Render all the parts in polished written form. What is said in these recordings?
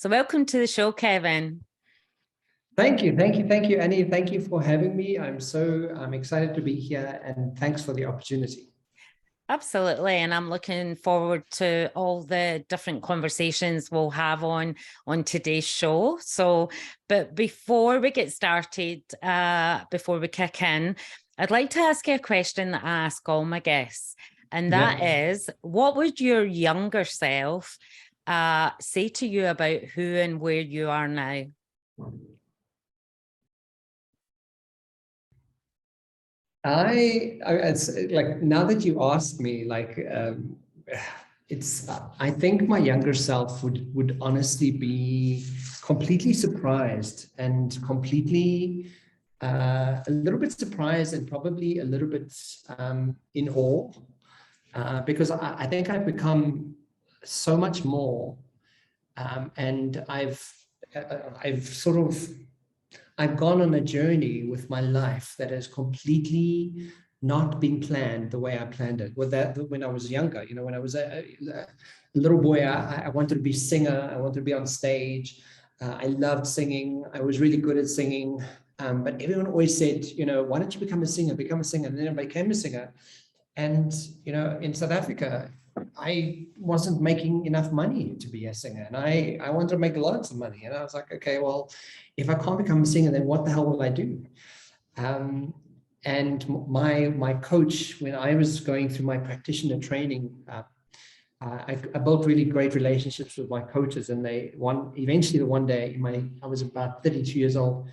So welcome to the show, Kevin. Thank you, Annie. Thank you for having me. I'm excited to be here, and thanks for the opportunity. Absolutely. And I'm looking forward to all the different conversations we'll have on today's show. But before we get started, before we kick in, I'd like to ask you a question that I ask all my guests. And that is, what would your younger self say to you about who and where you are now? It's like, now that you asked me, I think my younger self would honestly be completely surprised and completely a little bit surprised and probably a little bit in awe, because I think I've become so much more, and I've gone on a journey with my life that has completely not been planned the way I planned it. When I was younger, when I was a little boy, I wanted to be a singer. I wanted to be on stage. I loved singing. I was really good at singing. But everyone always said, why don't you become a singer? Become a singer. And then I became a singer. And, in South Africa, I wasn't making enough money to be a singer, and I wanted to make lots of money. And I was like, okay, well, if I can't become a singer, then what the hell will I do? And my coach, when I was going through my practitioner training, I built really great relationships with my coaches, and eventually one day, I was about 32 years old.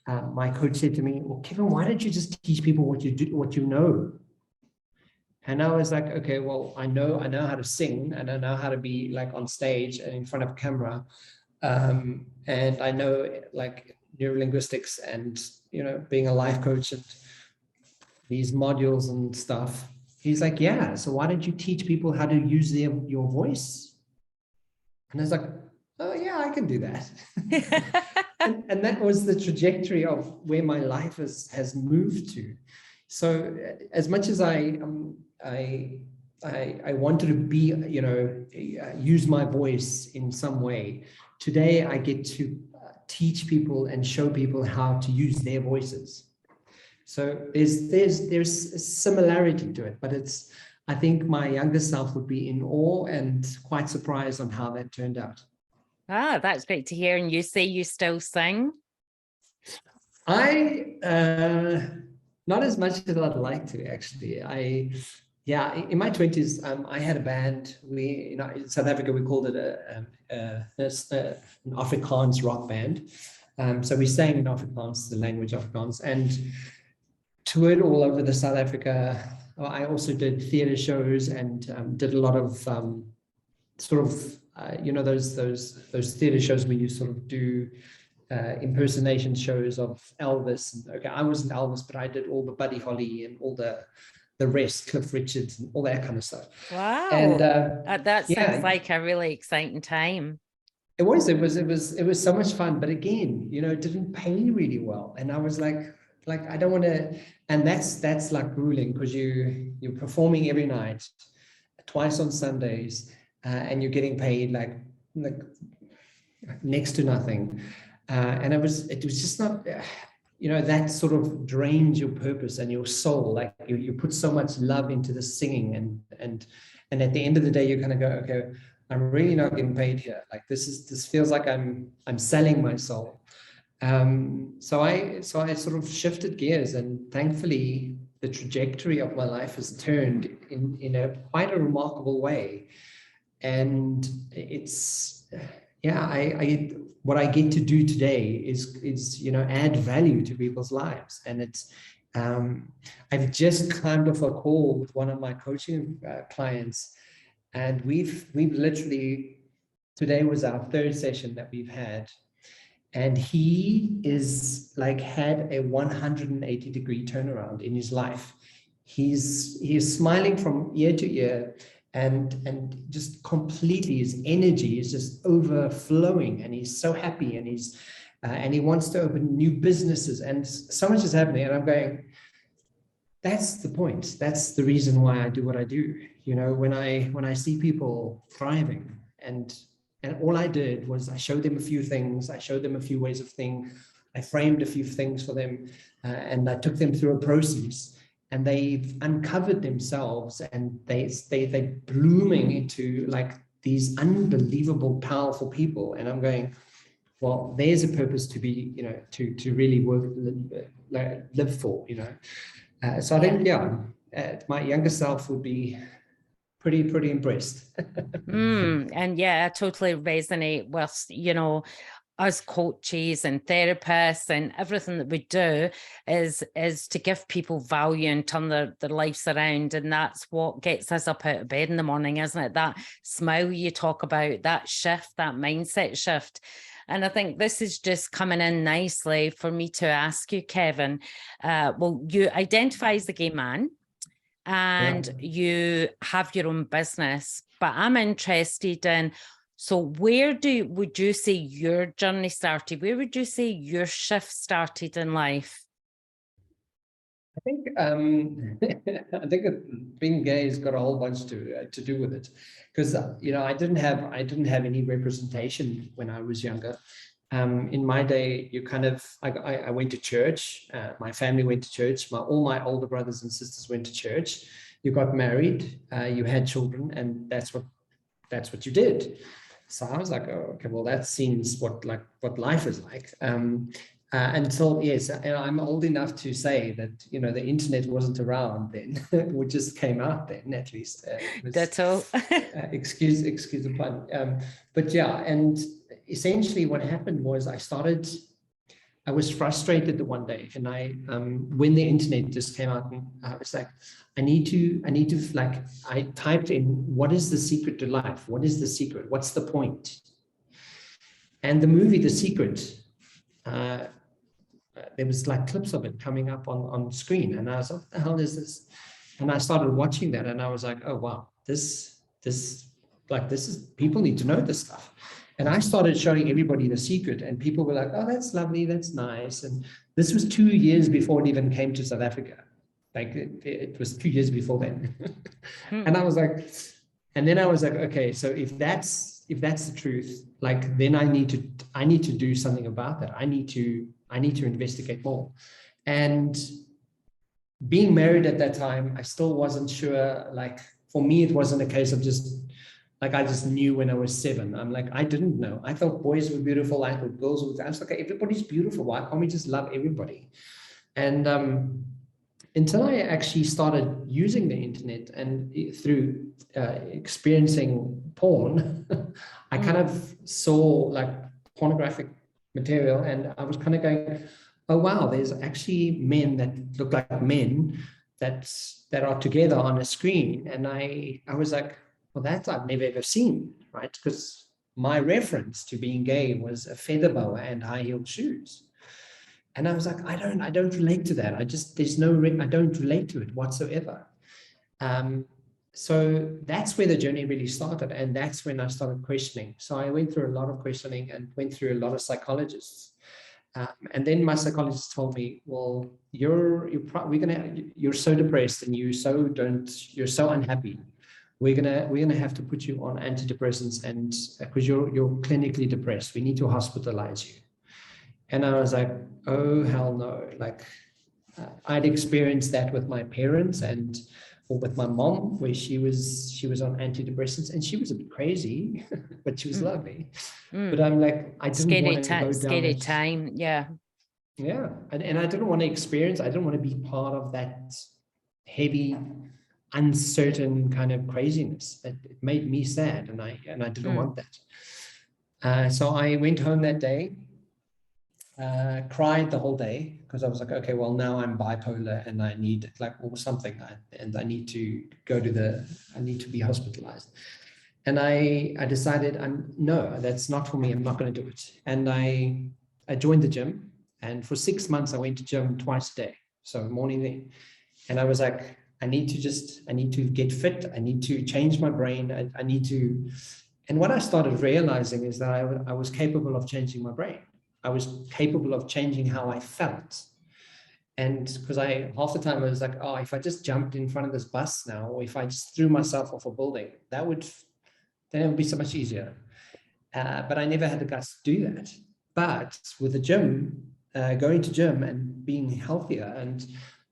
My coach said to me, well, Kevin, why don't you just teach people what you know? And I was like, okay, well, I know how to sing, and I know how to be like on stage and in front of camera. And I know like neurolinguistics and, being a life coach and these modules and stuff. He's like, yeah, so why don't you teach people how to use your voice? And I was like, oh yeah, I can do that. and that was the trajectory of where my life has moved to. So as much as I wanted to be, use my voice in some way, today I get to teach people and show people how to use their voices. So there's a similarity to it, but I think my younger self would be in awe and quite surprised on how that turned out. Ah, that's great to hear. And you say you still sing? Not as much as I'd like to, actually. In my 20s, I had a band. In South Africa, we called it an Afrikaans rock band. So we sang in Afrikaans, the language Afrikaans, and toured all over the South Africa. I also did theater shows and did a lot of those theater shows where you sort of do impersonation shows of Elvis. Okay, I wasn't Elvis, but I did all the Buddy Holly and all the rest, Cliff Richards and all that kind of stuff. Wow. And that sounds like a really exciting time. It was so much fun, but again, it didn't pay really well. And I was like I don't want to, and that's like grueling, because you're performing every night, twice on Sundays, and you're getting paid like next to nothing. And it was just not, that sort of drains your purpose and your soul. Like you put so much love into the singing, and at the end of the day, you're kind of go, okay, I'm really not getting paid here. Like this feels like I'm selling my soul. So I sort of shifted gears, and thankfully the trajectory of my life has turned in a quite a remarkable way. And it's, what I get to do today is add value to people's lives. And it's I've just climbed off a call with one of my coaching clients, and we've literally, today was our third session that we've had, and he is like had a 180-degree turnaround in his life. He's smiling from ear to ear, and just completely, his energy is just overflowing, and he's so happy, and he wants to open new businesses, and so much is happening. And I'm going, that's the point. That's the reason why I do what I do. When I see people thriving and And all I did was I showed them a few things. I showed them a few ways of thinking. I framed a few things for them, and I took them through a process. And they've uncovered themselves, and they're blooming into like these unbelievable, powerful people. And I'm going, well, there's a purpose to be, you know, to really work, live for, you know. So I think, my younger self would be pretty impressed. And yeah, I totally resonate with, you know, us coaches and therapists, and everything that we do is to give people value and turn their lives around. And that's what gets us up out of bed in the morning, isn't it? That smile you talk about, that shift, that mindset shift. And I think this is just coming in nicely for me to ask you, Kevin. Well, you identify as a gay man, and you have your own business, but I'm interested in, so where would you say your journey started? Where would you say your shift started in life? I think I think being gay has got a whole bunch to do with it, because you know, I didn't have any representation when I was younger. In my day, you kind of, I went to church. My family went to church. All my older brothers and sisters went to church. You got married, you had children, and that's what you did. So I was like, oh, okay, well, that seems what life is like. Until, yes, and I'm old enough to say that, you know, the internet wasn't around then. It just came out then, at least. That's all. Excuse the pun. But yeah, and essentially what happened was I was frustrated the one day, and when the internet just came out, and I was like, I need to like, I typed in, what is the secret to life? What is the secret? What's the point? And the movie, The Secret, there was like clips of it coming up on screen, and I was like, what the hell is this? And I started watching that, and I was like, oh wow, this is, people need to know this stuff. And I started showing everybody The Secret, and people were like, oh, that's lovely, that's nice. And this was 2 years before it even came to South Africa. Like it was 2 years before then. And I was like, okay, so if that's the truth, like, then I need to do something about that. I need to investigate more. And being married at that time, I still wasn't sure. Like, for me, it wasn't a case of just like, I just knew when I was 7. I'm like, I didn't know. I thought boys were beautiful. I thought girls were. I was like, everybody's beautiful. Why can't we just love everybody? And until I actually started using the internet and through experiencing porn, I kind of saw like pornographic material, and I was kind of going, oh wow, there's actually men that look like men that are together on a screen. And I was like, well, that I've never ever seen, right? Because my reference to being gay was a feather boa and high-heeled shoes. And I was like, I don't relate to that. I don't relate to it whatsoever. So that's where the journey really started. And that's when I started questioning. So I went through a lot of questioning and went through a lot of psychologists. And then my psychologist told me, well, you're so depressed, and you're so unhappy. We're gonna have to put you on antidepressants, and because you're clinically depressed, we need to hospitalize you. And I was like, oh hell no! Like, I'd experienced that with my parents or with my mom, where she was on antidepressants, and she was a bit crazy, but she was lovely. But I'm like, I didn't want to go down scary time, yeah. Yeah, and I didn't want to experience. I didn't want to be part of that heavy, uncertain kind of craziness. It made me sad, and I didn't want that. So I went home that day, cried the whole day, because I was like, okay, well, now I'm bipolar and I need or something, and I need to I need to be hospitalized. And I decided, no, that's not for me. I'm not going to do it. And I joined the gym, and for 6 months I went to gym twice a day, so morning there. And I was like, I need to get fit. I need to change my brain. I need to. And what I started realizing is that I was capable of changing my brain. I was capable of changing how I felt. And because half the time I was like, oh, if I just jumped in front of this bus now, or if I just threw myself off a building, then it would be so much easier. but I never had the guts to do that. But with the gym, going to gym and being healthier and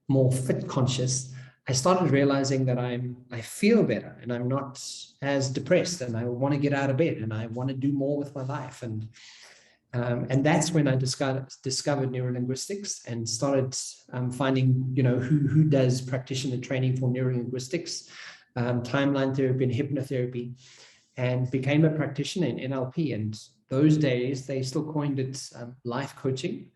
more fit conscious, I started realizing that I feel better and I'm not as depressed, and I want to get out of bed and I want to do more with my life. And that's when I discovered neurolinguistics and started finding, who does practitioner training for neurolinguistics, timeline therapy and hypnotherapy, and became a practitioner in NLP. And those days they still coined it life coaching.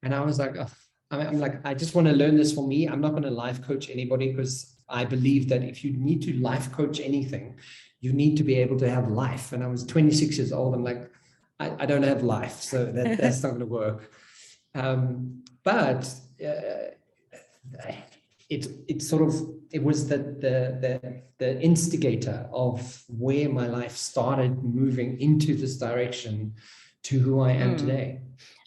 And I was like, oh, I'm like, I just want to learn this for me. I'm not going to life coach anybody, because I believe that if you need to life coach anything, you need to be able to have life. And I was 26 years old. I'm like, I don't have life, so that's not going to work. But it was the instigator of where my life started moving into this direction to who I am today.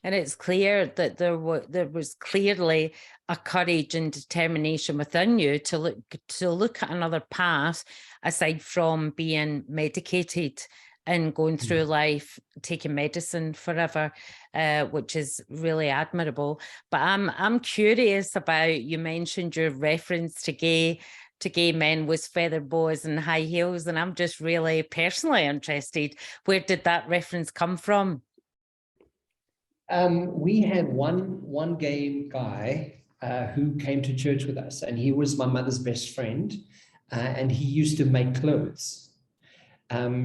And it's clear that there was clearly a courage and determination within you to look at another path aside from being medicated and going through life taking medicine forever, which is really admirable. But I'm curious about, you mentioned your reference to gay men with feather boas and high heels, and I'm just really personally interested. Where did that reference come from? We had one gay guy who came to church with us, and he was my mother's best friend, and he used to make clothes.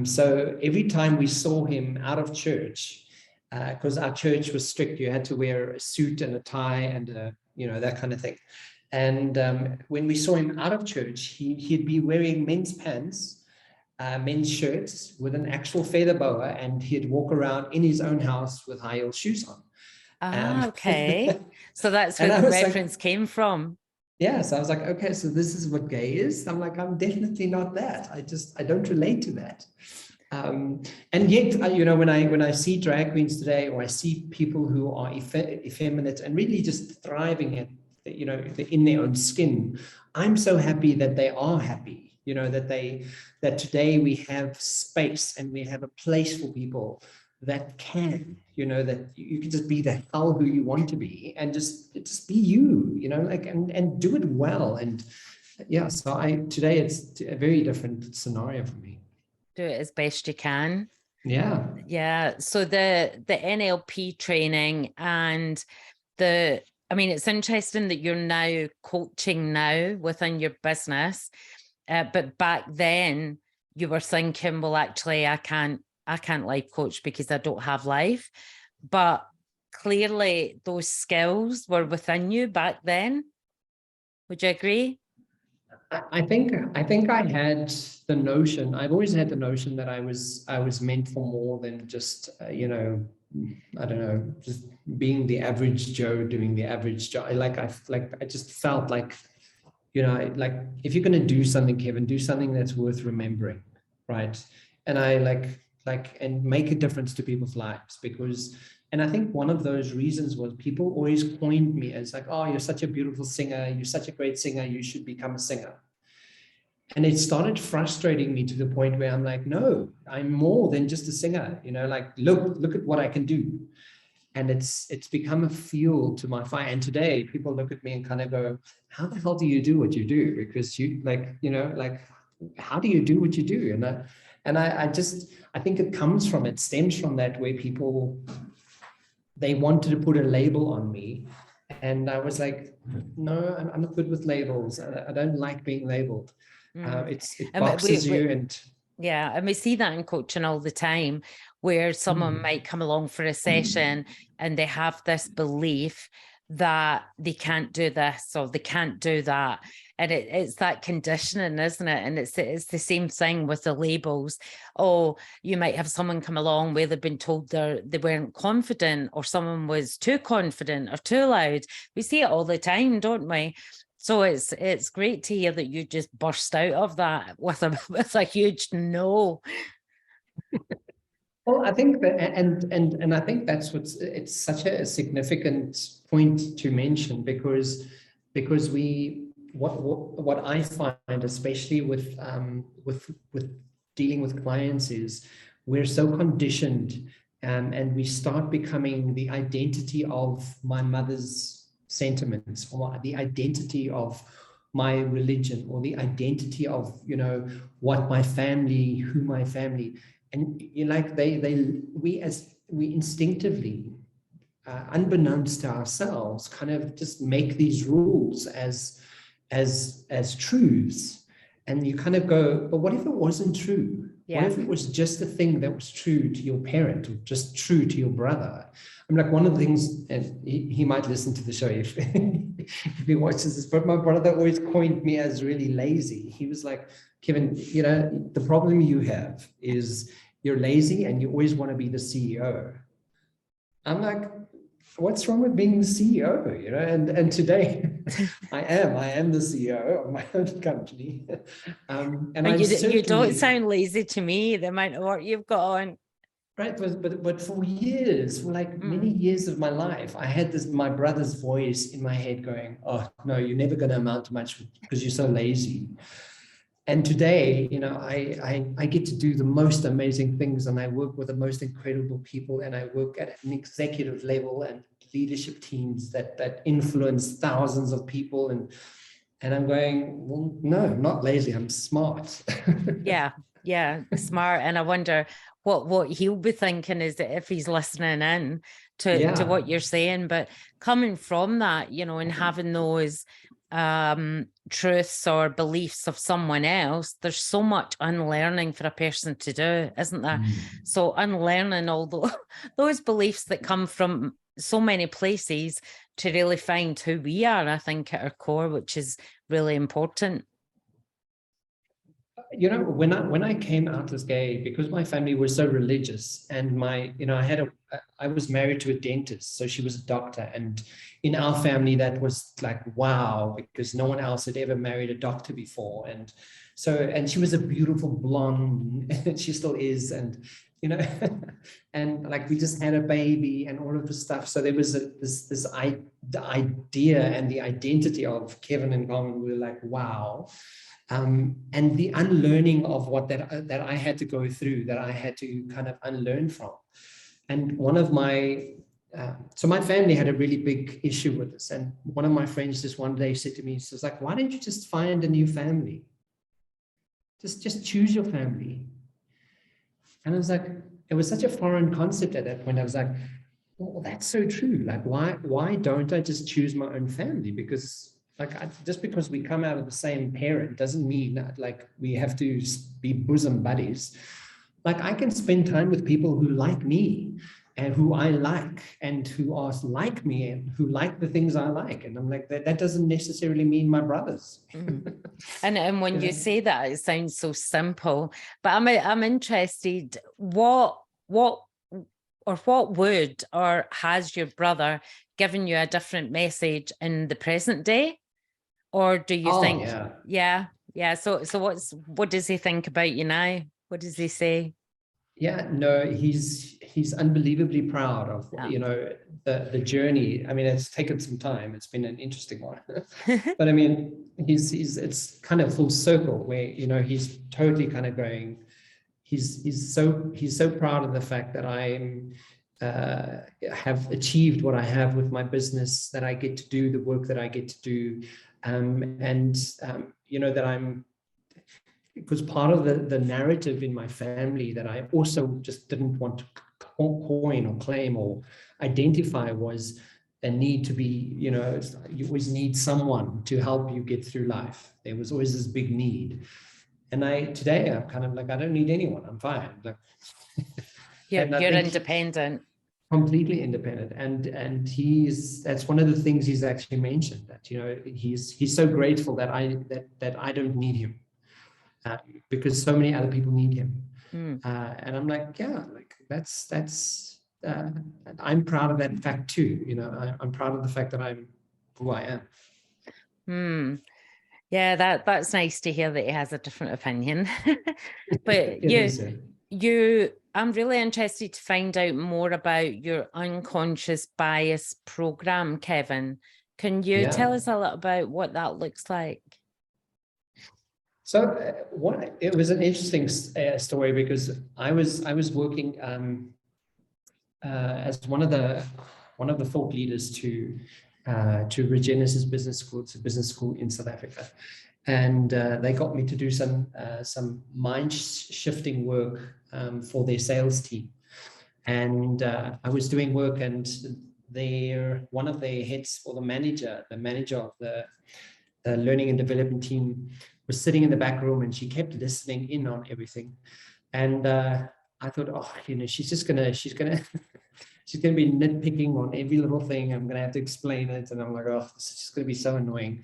So every time we saw him out of church, because our church was strict, you had to wear a suit and a tie and that kind of thing. And when we saw him out of church, he'd be wearing men's pants, men's shirts with an actual feather boa, and he'd walk around in his own house with high heel shoes on. Okay. So that's where the reference came from. Yeah, so I was like, okay, so this is what gay is. I'm like, I'm definitely not that. I don't relate to that. And yet, when I see drag queens today, or I see people who are effeminate and really just thriving at, in their own skin, I'm so happy that they are happy. That today we have space and we have a place for people that can, that you can just be the hell who you want to be, and just be you, and do it well. And yeah, so today it's a very different scenario for me. Do it as best you can. Yeah. So the NLP training and it's interesting that you're now coaching now within your business, but back then you were thinking, well, actually I can't life coach because I don't have life. But clearly those skills were within you back then. Would you agree? I think I had the notion. I've always had the notion that I was meant for more than just I don't know, just being the average Joe doing the average job. I just felt like, if you're going to do something, Kevin, do something that's worth remembering, right? And I and make a difference to people's lives, and I think one of those reasons was people always coined me as like, oh, you're such a beautiful singer, you're such a great singer, you should become a singer. And it started frustrating me to the point where I'm like, no, I'm more than just a singer, look at what I can do. And it's become a fuel to my fire. And today people look at me and kind of go, how the hell do you do what you do? Because how do you do what you do? And I think it stems from that, where people, they wanted to put a label on me. And I was like, no, I'm not good with labels. I don't like being labeled. It boxes you. And we see that in coaching all the time, where someone might come along for a session and they have this belief that they can't do this or they can't do that. And it's that conditioning, isn't it? And it's the same thing with the labels. Oh, you might have someone come along where they've been told they weren't confident, or someone was too confident or too loud. We see it all the time, don't we? So it's great to hear that you just burst out of that with a huge no. Well, I think that, and I think that's it's such a significant point to mention, because what I find, especially with dealing with clients, is we're so conditioned, and we start becoming the identity of my mother's sentiments, or the identity of my religion, or the identity of, you know, what my family, who my family, and you know, like we instinctively, unbeknownst to ourselves, kind of just make these rules as truths. And you kind of go, but what if it wasn't true? Yeah. What if it was just a thing that was true to your parent, or just true to your brother? I'm like, one of the things, and he might listen to the show if, if he watches this, but my brother always coined me as really lazy. He was like, Kevin, you know, the problem you have is you're lazy and you always want to be the CEO. I'm like, what's wrong with being the CEO? You know, and today I am the CEO of my own company. And you don't sound lazy to me, the amount of work you've got on. Right, but for years, for like many years of my life, I had my brother's voice in my head going, oh no, you're never going to amount to much because you're so lazy. And today, you know, I get to do the most amazing things, and I work with the most incredible people, and I work at an executive level and leadership teams that influence thousands of people, and I'm going, well, no, I'm not lazy, I'm smart. Yeah, smart. And I wonder what he'll be thinking is that if he's listening in to what you're saying. But coming from that, you know, and having those truths or beliefs of someone else, there's so much unlearning for a person to do, isn't there? So unlearning all those beliefs that come from so many places to really find who we are, I think, at our core, which is really important. You know, when I came out as gay, because my family was so religious, and I was married to a dentist, so she was a doctor, and in our family that was like, wow, because no one else had ever married a doctor before. And she was a beautiful blonde, and she still is, and you know, and like we just had a baby and all of this stuff. So there was the idea and the identity of Kevin and Carmen. We were like, wow. And the unlearning of what that I had to go through, that I had to kind of unlearn from. And one of my, so my family had a really big issue with this. And one of my friends just one day said to me, she was like, why don't you just find a new family? Just choose your family. And I was like, it was such a foreign concept at that point. I was like, well, that's so true. Like, why don't I just choose my own family? Because just because we come out of the same parent doesn't mean that like we have to be bosom buddies. Like I can spend time with people who like me and who I like and who are like me and who like the things I like. And I'm like, that doesn't necessarily mean my brothers. And when you say that, it sounds so simple, but I'm interested, what would or has your brother given you a different message in the present day? Or do you think, yeah. So what does he think about you now? What does he say? Yeah, no, he's unbelievably proud of, you know, the journey. I mean, it's taken some time. It's been an interesting one, but I mean, it's kind of full circle where, you know, he's totally kind of going, he's so proud of the fact that I'm have achieved what I have with my business, that I get to do the work that I get to do. You know, that I'm, because part of the narrative in my family that I also just didn't want to coin or claim or identify was a need to be, you know, you always need someone to help you get through life. There was always this big need. And today I'm kind of like, I don't need anyone. I'm fine. Like, you're independent. Completely independent, and that's one of the things he's actually mentioned, that, you know, he's so grateful that I don't need him, because so many other people need him. And I'm like, yeah, like that's I'm proud of that fact too. You know, I'm proud of the fact that I'm who I am. Yeah, that's nice to hear that he has a different opinion. But I'm really interested to find out more about your unconscious bias program, Kevin. Can you tell us a little about what that looks like? So it was an interesting story, because I was working as one of the thought leaders to Regenesis Business School. It's a business school in South Africa, and they got me to do some mind shifting work for their sales team. And I was doing work, and one of their heads, or the manager of the learning and development team, was sitting in the back room, and she kept listening in on everything. And I thought, oh, she's gonna be nitpicking on every little thing. I'm gonna have to explain it, and I'm like, oh, this is just gonna be so annoying.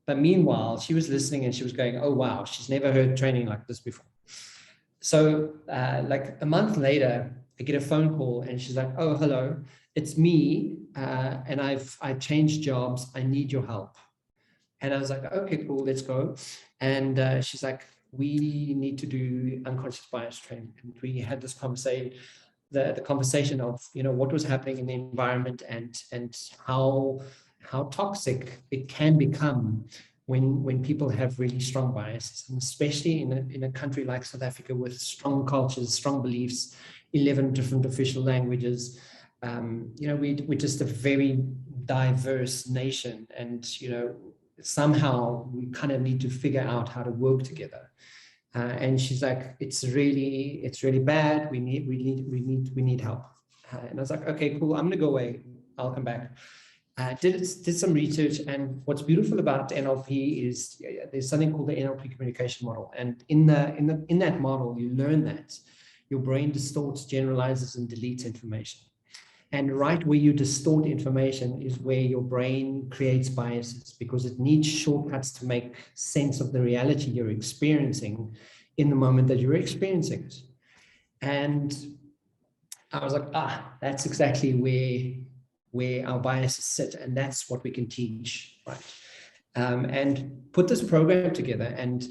But meanwhile, she was listening, and she was going, oh wow, she's never heard training like this before. So like a month later, I get a phone call, and she's like, oh, hello, it's me, and I've changed jobs. I need your help. And I was like, okay, cool, let's go. And she's like, we need to do unconscious bias training. And we had this conversation, the conversation of, what was happening in the environment, and how toxic it can become when people have really strong biases, and especially in a country like South Africa, with strong cultures, strong beliefs, 11 different official languages. We're just a very diverse nation, and somehow we kind of need to figure out how to work together. And she's like, it's really bad. We need help. And I was like, okay, cool. I'm gonna go away. I'll come back. Did some research, and what's beautiful about NLP is there's something called the NLP communication model. And in that model, you learn that your brain distorts, generalizes, and deletes information. And right where you distort information is where your brain creates biases, because it needs shortcuts to make sense of the reality you're experiencing in the moment that you're experiencing it. And I was like, that's exactly where our biases sit, and that's what we can teach, right? And put this program together, and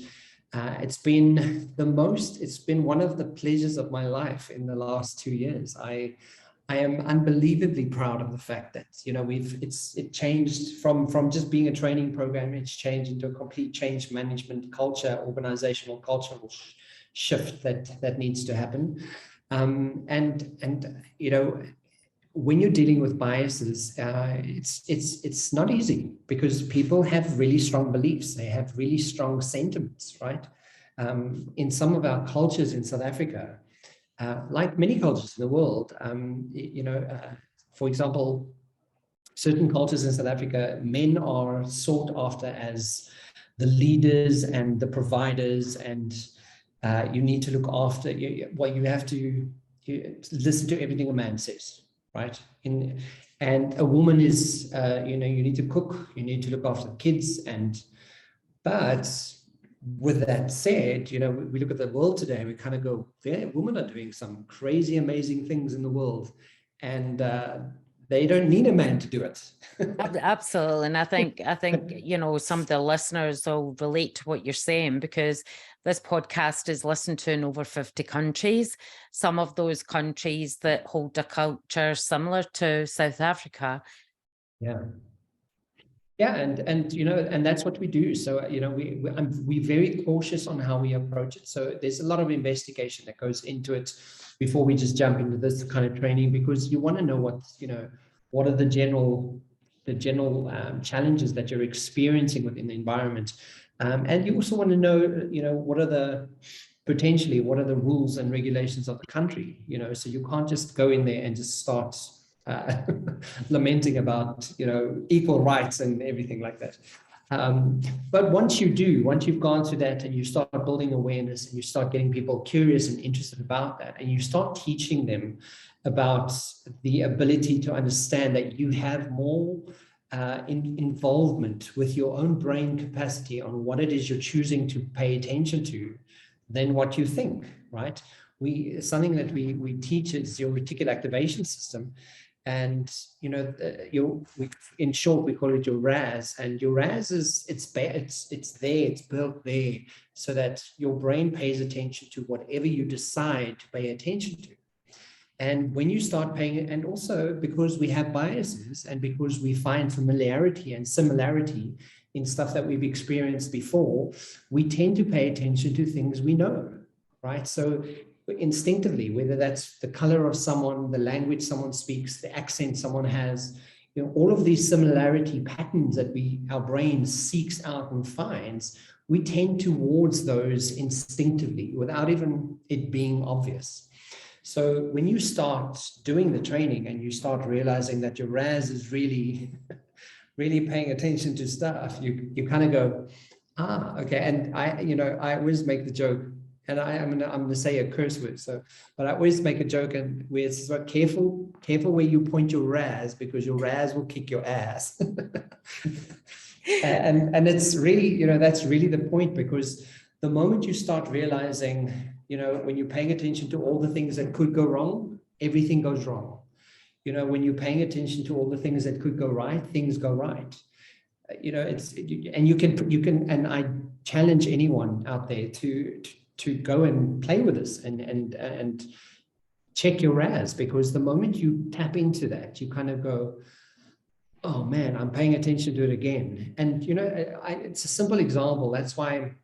it's been one of the pleasures of my life in the last 2 years. I am unbelievably proud of the fact that, it changed from just being a training program. It's changed into a complete change management culture, organizational cultural shift that needs to happen. When you're dealing with biases, it's not easy, because people have really strong beliefs. They have really strong sentiments, right? In some of our cultures in South Africa, like many cultures in the world, for example, certain cultures in South Africa, men are sought after as the leaders and the providers, and you need to look after, you have to listen to everything a man says, right? And a woman is, you need to cook, you need to look after the kids, but with that said, we look at the world today and we kind of go, yeah, women are doing some crazy, amazing things in the world, and they don't need a man to do it. Absolutely. And I think, some of the listeners will relate to what you're saying, because this podcast is listened to in over 50 countries. Some of those countries that hold a culture similar to South Africa. Yeah. Yeah, and that's what we do. So we're very cautious on how we approach it. So there's a lot of investigation that goes into it before we just jump into this kind of training, because you want to know what are the general challenges that you're experiencing within the environment, and you also want to know what are the rules and regulations of the country. So you can't just go in there and just start lamenting about equal rights and everything like that. But once you've gone through that, and you start building awareness, and you start getting people curious and interested about that, and you start teaching them about the ability to understand that you have more involvement with your own brain capacity on what it is you're choosing to pay attention to than what you think, right? Something that we teach is your reticular activation system. And in short, we call it your RAS, and your RAS it's built there so that your brain pays attention to whatever you decide to pay attention to. And when you start paying, and also because we have biases, and because we find familiarity and similarity in stuff that we've experienced before, we tend to pay attention to things we know, right? So instinctively, whether that's the color of someone, the language someone speaks, the accent someone has, all of these similarity patterns that our brain seeks out and finds, we tend towards those instinctively without even it being obvious. So when you start doing the training and you start realizing that your RAS is really, really paying attention to stuff, you kind of go, okay. And I always make the joke, and I'm gonna say a curse word. But I always make a joke and where it's like, careful where you point your RAS, because your RAS will kick your ass. and it's really, that's really the point, because the moment you start realizing, when you're paying attention to all the things that could go wrong, everything goes wrong. When you're paying attention to all the things that could go right, things go right. And you can, and I challenge anyone out there to go and play with this and check your RAS, because the moment you tap into that, you kind of go, oh man, I'm paying attention to it again. And, it's a simple example. That's why,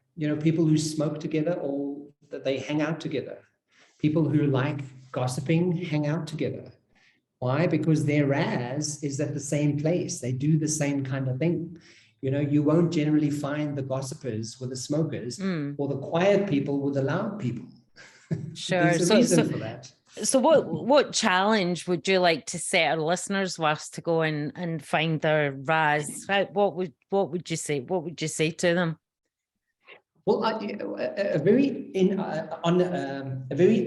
people who smoke together, or that they hang out together. People who like gossiping hang out together. Why? Because their RAS is at the same place. They do the same kind of thing. You won't generally find the gossipers with the smokers, or the quiet people with the loud people. Sure. There's a reason for that. So what challenge would you like to set our listeners with to go and find their RAS? What would you say? What would you say to them? Well, a very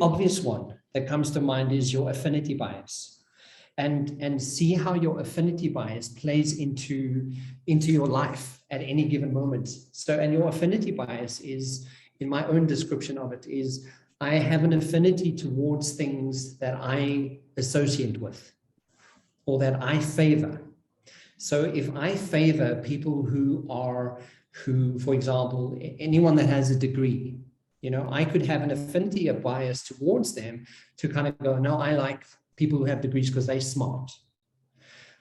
obvious one that comes to mind is your affinity bias, and see how your affinity bias plays into your life at any given moment. So, and your affinity bias is, in my own description of it, is I have an affinity towards things that I associate with, or that I favor. So if I favor people who, for example, anyone that has a degree, I could have an affinity, a bias towards them to kind of go, no, I like people who have degrees because they're smart,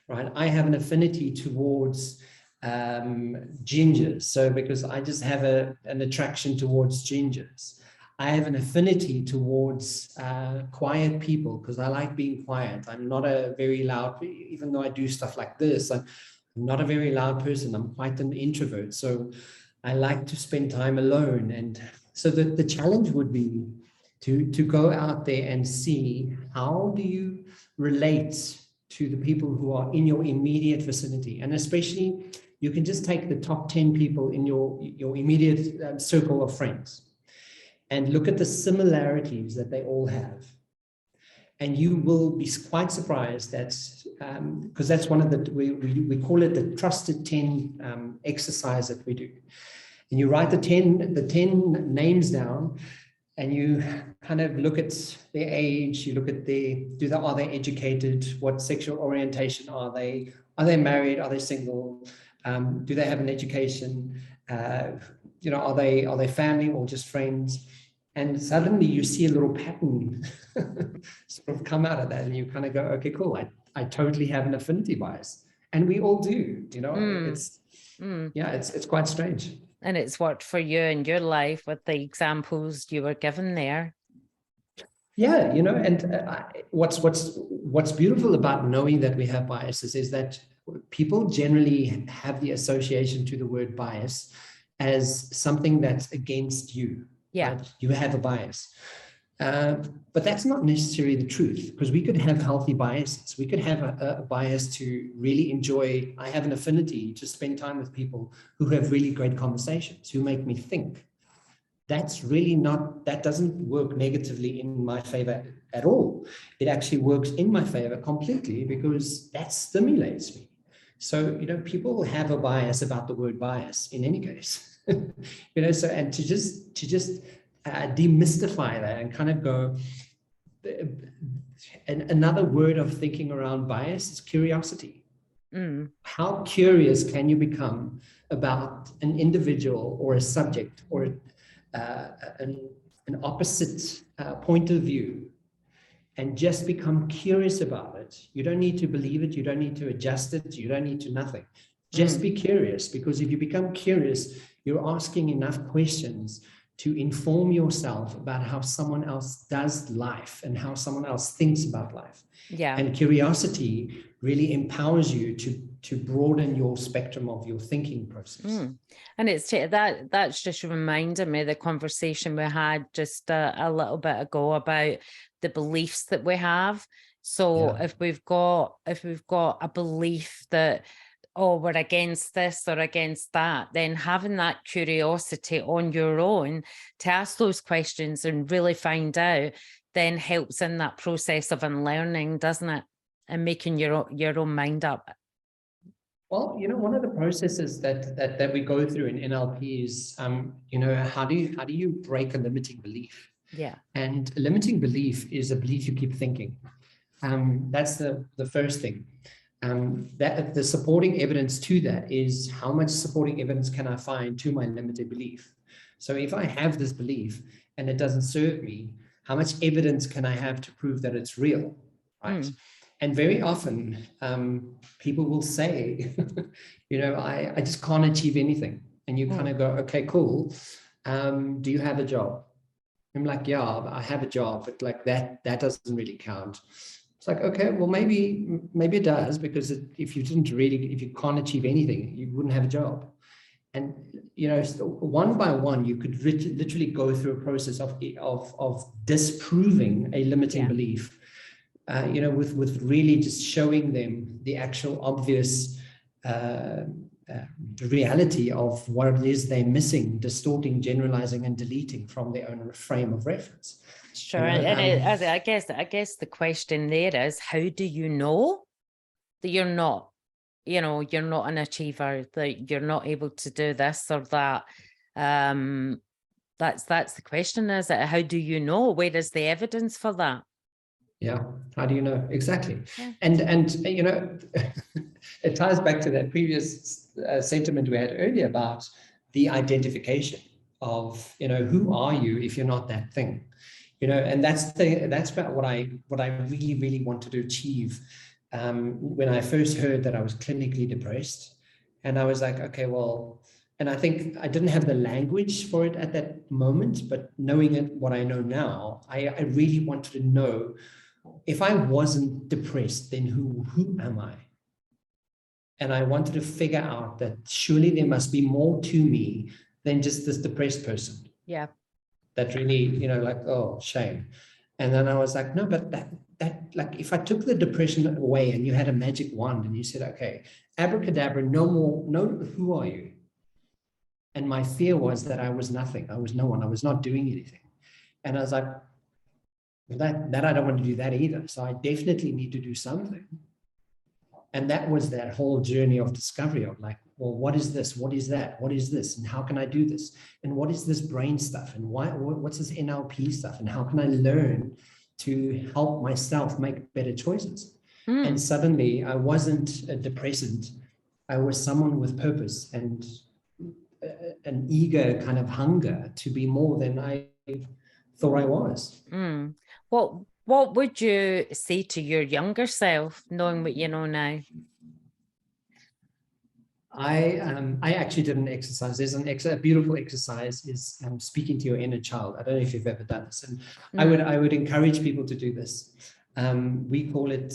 right? I have an affinity towards gingers. So because I just have an attraction towards gingers. I have an affinity towards quiet people because I like being quiet. I'm not a very loud, even though I do stuff like this, I'm not a very loud person. I'm quite an introvert. So I like to spend time alone. And so the challenge would be to go out there and see, how do you relate to the people who are in your immediate vicinity? And especially, you can just take the top 10 people in your immediate circle of friends and look at the similarities that they all have. And you will be quite surprised that, because that's one of we call it the trusted 10 exercise that we do. And you write the 10 names down, and you kind of look at their age, you look at are they educated? What sexual orientation are they? Are they married? Are they single? Do they have an education? Are they family or just friends? And suddenly you see a little pattern sort of come out of that, and you kind of go, okay, cool. I totally have an affinity bias, and we all do. It's quite strange. And it's worked for you in your life with the examples you were given there. Yeah, and what's beautiful about knowing that we have biases is that people generally have the association to the word bias as something that's against you. Yeah, right? You have a bias. But that's not necessarily the truth, because we could have healthy biases. We could have a bias to really enjoy. I have an affinity to spend time with people who have really great conversations, who make me think. That doesn't work negatively in my favor at all. It actually works in my favor completely, because that stimulates me. So, people have a bias about the word bias in any case, so, and to just demystify that and kind of go, and another word of thinking around bias is curiosity. How curious can you become about an individual or a subject or an opposite point of view, and just become curious about it? You don't need to believe it. You don't need to adjust it. You don't need to nothing. Just be curious, because if you become curious, you're asking enough questions to inform yourself about how someone else does life and how someone else thinks about life. Yeah. And curiosity really empowers you to broaden your spectrum of your thinking process. And it's that's just reminded me of the conversation we had just a little bit ago about the beliefs that we have. So if we've got a belief that, oh, we're against this or against that, then having that curiosity on your own to ask those questions and really find out then helps in that process of unlearning, doesn't it? And making your own mind up. Well, one of the processes that we go through in NLP is, how do you break a limiting belief? Yeah. And a limiting belief is a belief you keep thinking. That's the first thing. That the supporting evidence to that is, how much supporting evidence can I find to my limited belief? So if I have this belief and it doesn't serve me, how much evidence can I have to prove that it's real? Right. And very often people will say, I just can't achieve anything. And you kind of go, okay, cool. Do you have a job? I'm like, yeah, I have a job, but like that doesn't really count. It's like, okay, well, maybe it does, because if you can't achieve anything, you wouldn't have a job. And, one by one, you could literally go through a process of disproving a limiting belief, with really just showing them the actual obvious reality of what it is they're missing, distorting, generalizing, and deleting from their own frame of reference. Sure. And I guess the question there is, how do you know that you're not an achiever, that you're not able to do this or that? That's the question, is it? How do you know? Where is the evidence for that? Yeah. How do you know? Exactly. Yeah. And it ties back to that previous sentiment we had earlier about the identification of, who are you if you're not that thing? And that's about what I really, really wanted to achieve. When I first heard that I was clinically depressed, and I was like, okay, well, and I think I didn't have the language for it at that moment, but knowing it, what I know now, I really wanted to know, if I wasn't depressed, then who am I? And I wanted to figure out that surely there must be more to me than just this depressed person. Yeah. That really, oh, shame. And then I was like, no, but that like, if I took the depression away and you had a magic wand and you said, okay, abracadabra, no more, who are you? And my fear was that I was nothing. I was no one. I was not doing anything. And I was like, that I don't want to do that either. So I definitely need to do something. And that was that whole journey of discovery of like, well, what is this? What is that? What is this? And how can I do this? And what is this brain stuff? And what's this NLP stuff? And how can I learn to help myself make better choices? And suddenly I wasn't a depressant. I was someone with purpose and an eager kind of hunger to be more than I thought I was. What would you say to your younger self, knowing what you know now? I actually did an exercise. There's a beautiful exercise is speaking to your inner child. I don't know if you've ever done this, and I would encourage people to do this. We call it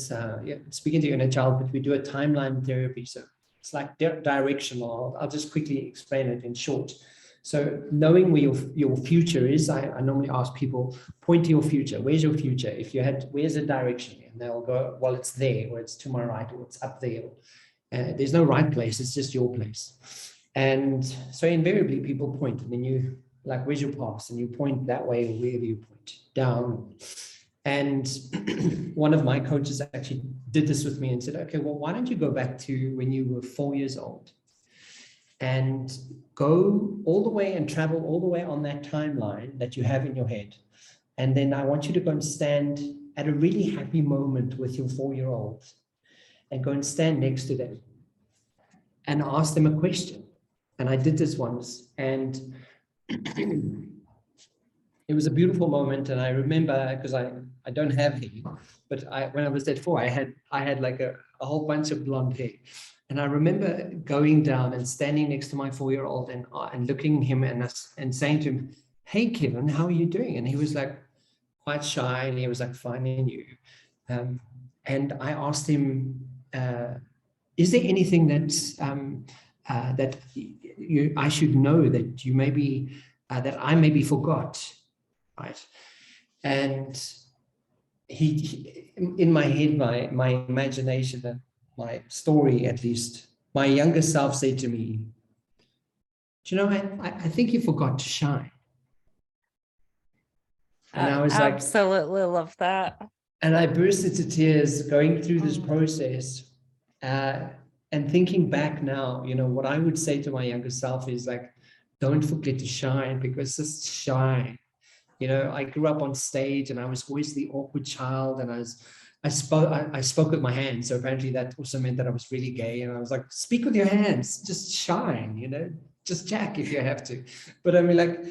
speaking to your inner child, but we do a timeline therapy. So it's like directional. I'll just quickly explain it in short. So knowing where your future is, I normally ask people, point to your future. Where's your future? Where's the direction? And they'll go, well, it's there, or it's to my right, or it's up there. There's no right place, it's just your place. And so invariably people point, and then you like, where's your past? And you point that way, or wherever you point, down. And one of my coaches actually did this with me and said, okay, well, why don't you go back to when you were 4 years old and go all the way and travel all the way on that timeline that you have in your head. And then I want you to go and stand at a really happy moment with your 4-year-old and go and stand next to them and ask them a question. And I did this once, and it was a beautiful moment. And I remember, because I don't have hair, but when I was at 4, I had like a whole bunch of blonde hair. And I remember going down and standing next to my 4-year-old and looking at him and saying to him, "Hey, Kevin, how are you doing?" And he was like quite shy, and he was like, "Fine, and you?" And I asked him, "Is there anything that I should know that you maybe that I maybe forgot?" Right? And he in my head, my imagination, my story at least, my younger self said to me, "Do you know, I think you forgot to shine." And I was like, absolutely love that. and I burst into tears going through this process, and thinking back now, what I would say to my younger self is like, don't forget to shine, because just shine. I grew up on stage, and I was always the awkward child, and I spoke with my hands. So apparently that also meant that I was really gay. And I was like, speak with your hands, just shine, just jack if you have to. But I mean, like,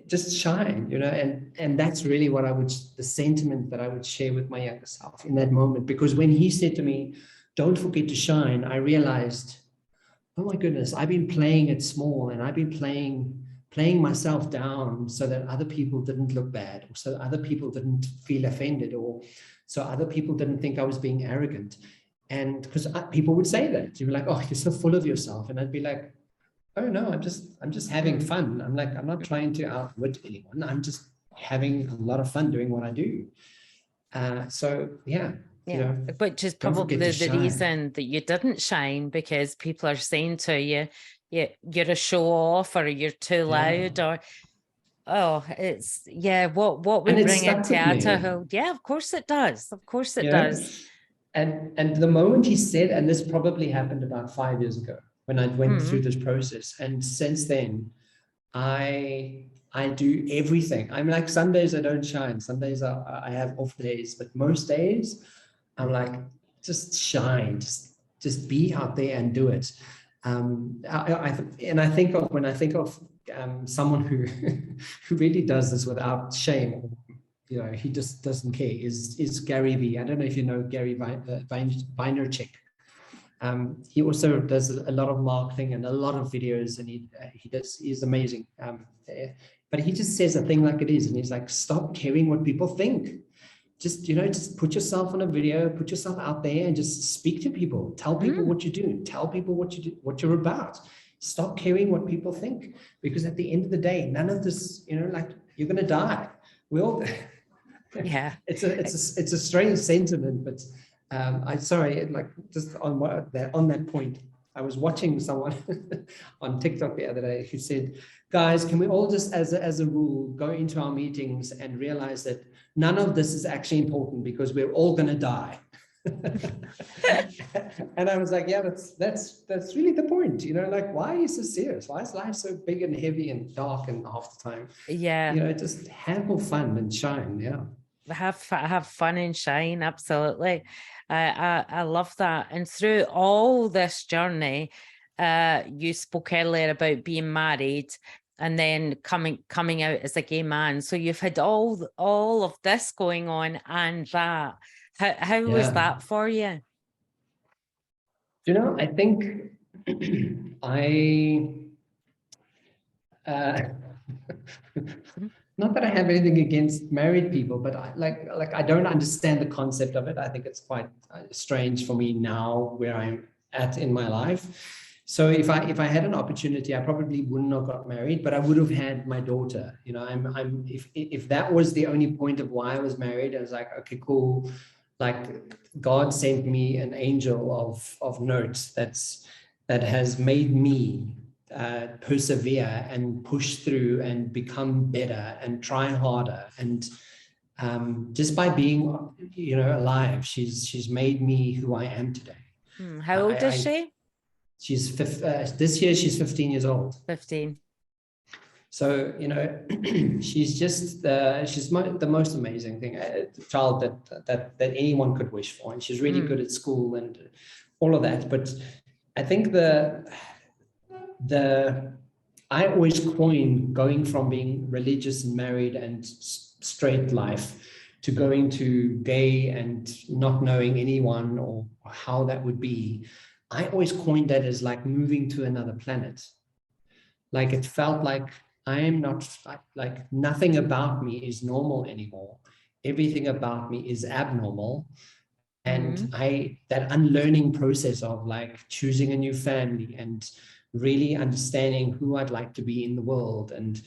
just shine, and that's really what the sentiment that I would share with my younger self in that moment. Because when he said to me, don't forget to shine, I realized, oh my goodness, I've been playing it small, and I've been playing myself down so that other people didn't look bad, or so other people didn't feel offended, or so other people didn't think I was being arrogant. And because people would say that, you'd be like, "Oh, you're so full of yourself," and I'd be like, "Oh no, I'm just having fun. I'm not trying to outwit anyone. I'm just having a lot of fun doing what I do." So yeah. Which is probably the reason that you didn't shine, because people are saying to you, you're a show off, or you're too loud, or it's what we bring into adulthood. Yeah, of course it does. Of course it does. And the moment he said, and this probably happened about 5 years ago when I went through this process, and since then I do everything. I'm like, some days I don't shine, some days I have off days, but most days I'm like, just shine, just be out there and do it. When I think of someone who really does this without shame, he just doesn't care, is Gary Vee. I don't know if you know Gary Vaynerchuk. He also does a lot of marketing and a lot of videos, and he's amazing. But he just says a thing like it is, and he's like, stop caring what people think. Just put yourself on a video, put yourself out there, and just speak to people. Tell people what you do. Tell people what you're about. Stop caring what people think, because at the end of the day, none of this, like, you're gonna die. We all. Yeah. It's a strange sentiment, but I'm sorry. Like, just on that point, I was watching someone on TikTok the other day who said, "Guys, can we all just, as a rule, go into our meetings and realize that none of this is actually important, because we're all going to die." And I was like, yeah, that's really the point. Like, why is this serious? Why is life so big and heavy and dark and half the time? Yeah. Just have fun and shine. Yeah. Have fun and shine. Absolutely. I love that. And through all this journey, you spoke earlier about being married and then coming out as a gay man. So you've had all of this going on, and that. How was that for you? I think not that I have anything against married people, but I don't understand the concept of it. I think it's quite strange for me now where I'm at in my life. So if I had an opportunity, I probably wouldn't have got married, but I would have had my daughter. If that was the only point of why I was married, I was like, okay, cool. Like, God sent me an angel of note that has made me persevere and push through and become better and try harder. And just by being, alive, she's made me who I am today. How old is she? She's this year she's 15 years old. 15. So, she's just the most amazing thing, child that anyone could wish for. And she's really good at school and all of that. But I think I always coin going from being religious and married and straight life to going to gay and not knowing anyone or how that would be, I always coined that as like moving to another planet. Like it felt like I am not, like nothing about me is normal anymore. Everything about me is abnormal. And that unlearning process of like choosing a new family and really understanding who I'd like to be in the world, and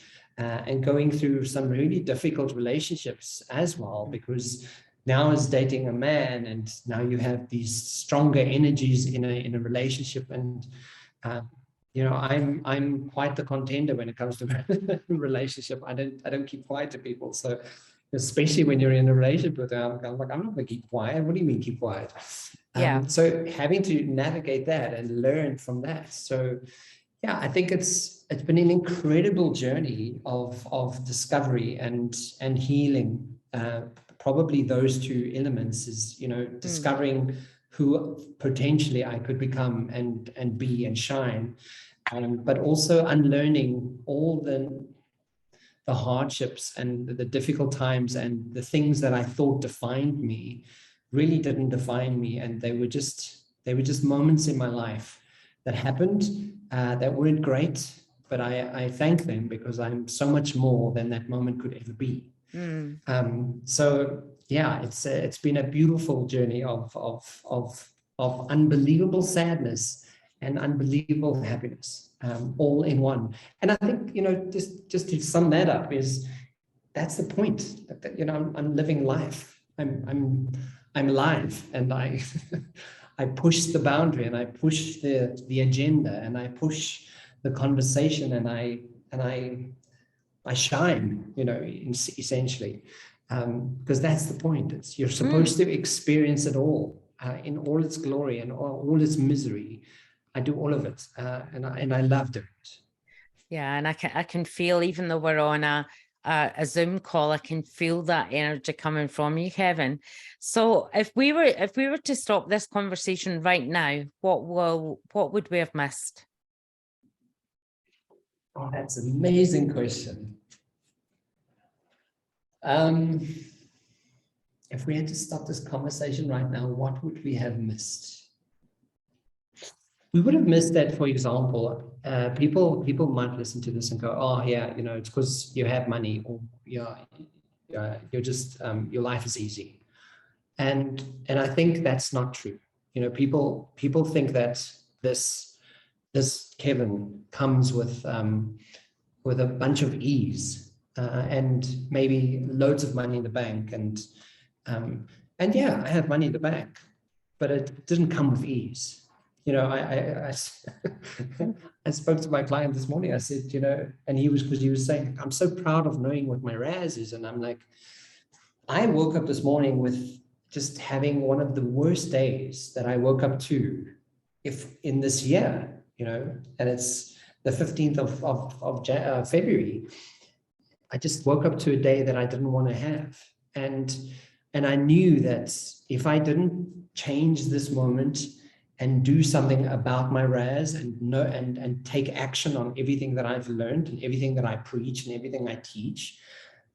going through some really difficult relationships as well, because now as dating a man, and now you have these stronger energies in a relationship, and you know, I'm quite the contender when it comes to relationship. I don't keep quiet to people, so especially when you're in a relationship with them, I'm like, I'm not going to keep quiet. What do you mean keep quiet? Yeah. So having to navigate that and learn from that. So yeah, I think it's been an incredible journey of discovery and healing. Probably those two elements is, you know, discovering who potentially I could become and be and shine, but also unlearning all the hardships and the difficult times and the things that I thought defined me really didn't define me. And they were just moments in my life that happened that weren't great, but I thank them because I'm so much more than that moment could ever be. So yeah, it's been a beautiful journey of unbelievable sadness and unbelievable happiness, all in one. And I think, you know, just to sum that up, is that's the point. You know, I'm living life. I'm alive, and I I push the boundary, and I push the agenda, and I push the conversation, and I shine, you know, essentially, because that's the point. It's you're supposed to experience it all in all its glory and all its misery. I do all of it, and I love doing it. Yeah, and I can feel, even though we're on a Zoom call, I can feel that energy coming from you, Kevin. So if we were to stop this conversation right now, what would we have missed? Oh, that's an amazing question. If we had to stop this conversation right now, what would we have missed? We would have missed that, for example, people might listen to this and go, oh yeah, you know, it's because you have money, or you're just, your life is easy. And I think that's not true. You know, people think that this Kevin comes with a bunch of ease, and maybe loads of money in the bank, and yeah, I have money in the bank, but it didn't come with ease. You know, I spoke to my client this morning. I said, you know, and he was saying, I'm so proud of knowing what my RAS is. And I'm like, I woke up this morning with just having one of the worst days that I woke up to in this year, you know, and it's the 15th of February. I just woke up to a day that I didn't want to have. And I knew that if I didn't change this moment and do something about my RAS and take action on everything that I've learned and everything that I preach and everything I teach,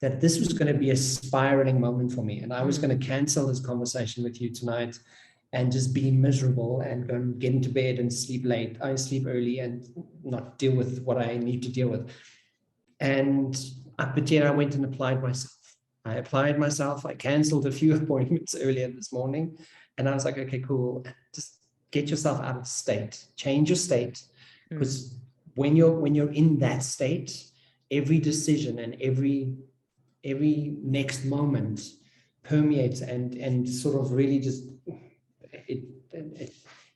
that this was going to be a spiraling moment for me. And I was going to cancel this conversation with you tonight and just be miserable and go and get into bed and sleep late. I sleep early and not deal with what I need to deal with. But yet I went and applied myself. I applied myself. I canceled a few appointments earlier this morning. And I was like, okay, cool. Just get yourself out of state, change your state. Because when you're in that state, every decision and every next moment permeates and sort of really just, it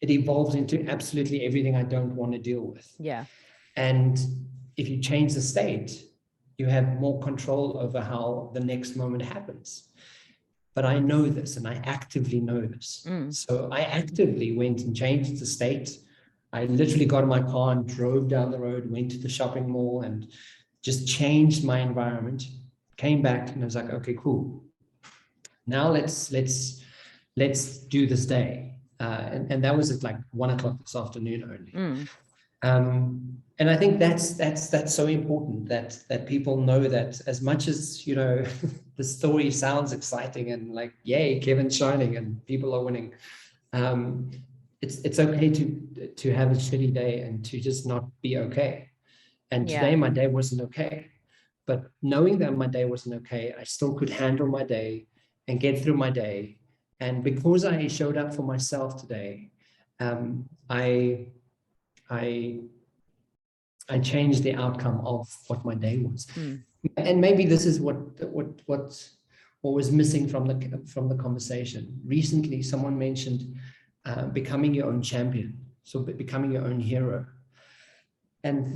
evolves into absolutely everything I don't want to deal with. Yeah. And if you change the state, you have more control over how the next moment happens. But I know this, and I actively know this. So I actively went and changed the state. I literally got in my car and drove down the road, went to the shopping mall, and just changed my environment. Came back, and I was like, okay, cool. Now let's do this day. And that was at like 1 o'clock this afternoon only. And I think that's so important that people know that, as much as, you know, the story sounds exciting and like, yay, Kevin's shining and people are winning. It's okay to have a shitty day and to just not be okay. And today my day wasn't okay. But knowing that my day wasn't okay, I still could handle my day and get through my day. And because I showed up for myself today, I changed the outcome of what my day was. And maybe this is what was missing from the conversation. Recently, someone mentioned becoming your own champion, so becoming your own hero. And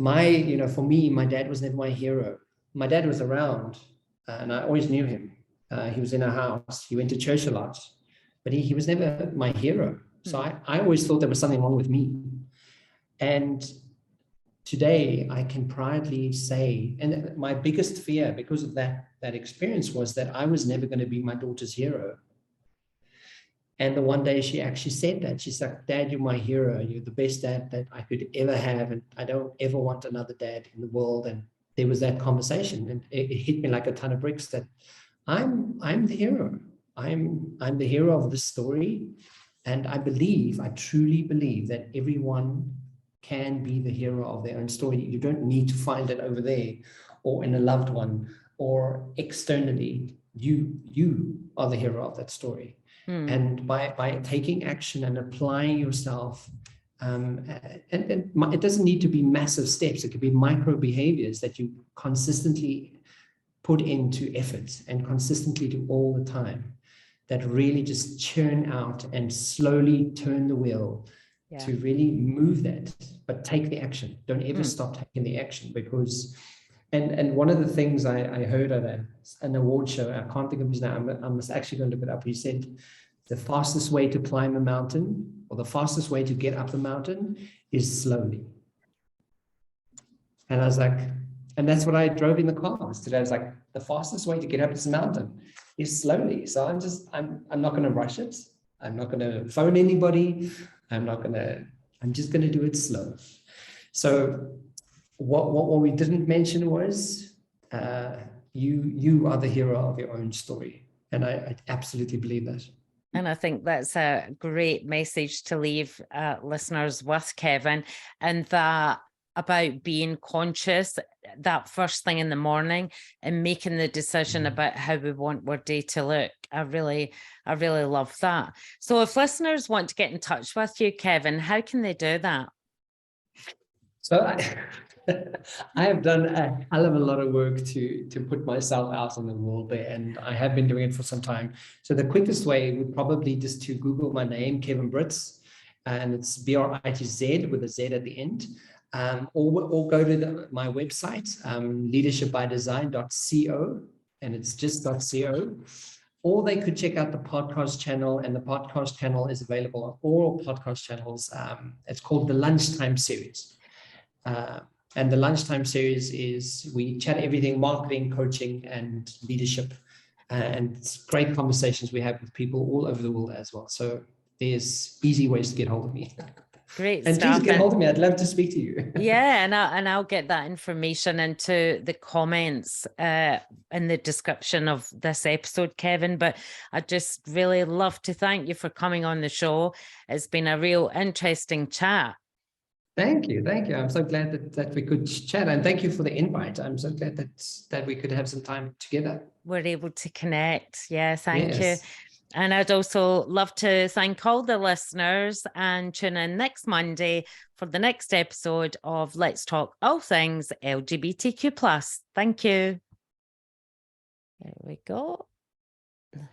for me, my dad was never my hero. My dad was around, and I always knew him. He was in our house. He went to church a lot, but he was never my hero. So I always thought there was something wrong with me. And today I can proudly say, and my biggest fear because of that experience was that I was never going to be my daughter's hero. And the one day she actually said that. She's like, Dad, you're my hero. You're the best dad that I could ever have. And I don't ever want another dad in the world. And there was that conversation, and it hit me like a ton of bricks that I'm the hero. I'm the hero of this story. And I truly believe that everyone can be the hero of their own story. You don't need to find it over there or in a loved one or externally. You are the hero of that story. And by taking action and applying yourself, and it doesn't need to be massive steps. It could be micro behaviors that you consistently put into effort and consistently do all the time, that really just churn out and slowly turn the wheel to really move that. But take the action. Don't ever stop taking the action, because and one of the things I heard at an award show, I can't think of his name, I must actually go look it up. He said, the fastest way to climb a mountain, or the fastest way to get up the mountain, is slowly. And I was like, and that's what I drove in the car today. I was like, the fastest way to get up this mountain is slowly. So I'm not going to rush it. I'm not going to phone anybody. I'm just going to do it slow. So what we didn't mention was you are the hero of your own story. And I absolutely believe that. And I think that's a great message to leave listeners with, Kevin, and that about being conscious that first thing in the morning and making the decision about how we want our day to look. I really love that. So if listeners want to get in touch with you, Kevin, how can they do that? So I have done a hell of a lot of work to put myself out in the world there, and I have been doing it for some time. So the quickest way would probably just to Google my name, Kevin Britz, and it's BRITZ with a Z at the end, or go to my website, leadershipbydesign.co, and it's just .co. Or they could check out the podcast channel, and the podcast channel is available on all podcast channels. It's called the Lunchtime Series. And the Lunchtime Series is, we chat everything marketing, coaching, and leadership. And it's great conversations we have with people all over the world as well. So there's easy ways to get hold of me. Great and stuff. Please get hold of me. I'd love to speak to you. Yeah, and I'll get that information into the comments in the description of this episode, Kevin. But I'd just really love to thank you for coming on the show. It's been a real interesting chat. Thank you. I'm so glad that we could chat, and thank you for the invite. I'm so glad that we could have some time together. We're able to connect. Yeah, thank you. And I'd also love to thank all the listeners, and tune in next Monday for the next episode of Let's Talk All Things LGBTQ+. Thank you. There we go.